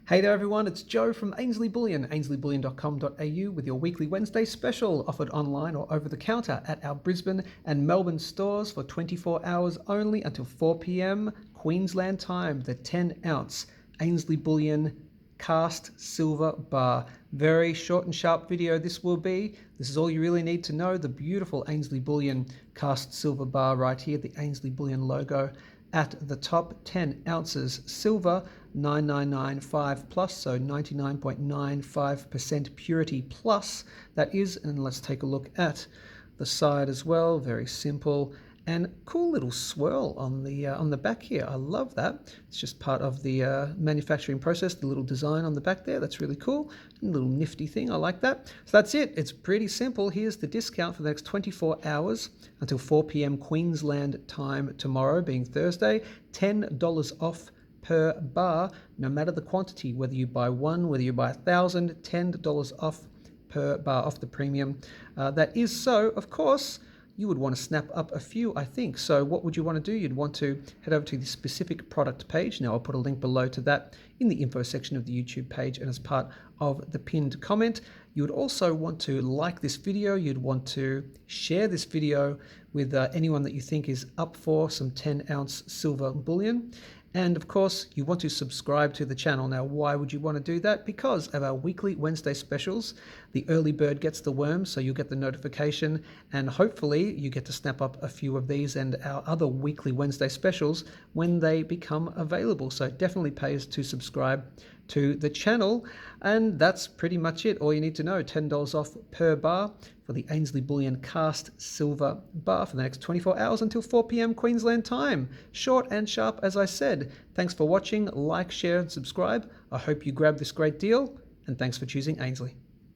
Hey there everyone, it's Joe from Ainsley Bullion, ainsley.bullion.com.au with your weekly Wednesday special offered online or over the counter at our Brisbane and Melbourne stores for 24 hours only until 4 p.m. Queensland time. The 10-ounce Ainsley Bullion cast silver bar. Very short and sharp video this will be. This is all you really need to know. The beautiful Ainsley Bullion cast silver bar right here, the Ainsley Bullion logo at the top. 10 ounces silver, 9995 plus, so 99.95% purity plus that is. And let's take a look at the side as well. Very simple and cool little swirl on the back here. I love that. It's just part of the manufacturing process, the little design on the back there. That's really cool. A little nifty thing. I like that. So that's it. It's pretty simple. Here's the discount for the next 24 hours until 4 p.m. Queensland time tomorrow, being Thursday. $10 off per bar, no matter the quantity, whether you buy one, whether you buy 1,000, $10 off per bar off the premium. That is so, of course, you would want to snap up a few, I think. So what would you want to do? You'd want to head over to the specific product page. Now I'll put a link below to that in the info section of the YouTube page and as part of the pinned comment. You would also want to like this video. You'd want to share this video with anyone that you think is up for some 10-ounce silver bullion. And of course, you want to subscribe to the channel. Now, why would you want to do that? Because of our weekly Wednesday specials. The early bird gets the worm, so you'll get the notification, and hopefully you get to snap up a few of these and our other weekly Wednesday specials when they become available. So it definitely pays to subscribe to the channel. And that's pretty much it. All you need to know, $10 off per bar for the Ainsley Bullion cast silver bar for the next 24 hours until 4 p.m. Queensland time. Short and sharp, as I said. Thanks for watching. Like, share, and subscribe. I hope you grab this great deal, and thanks for choosing Ainsley.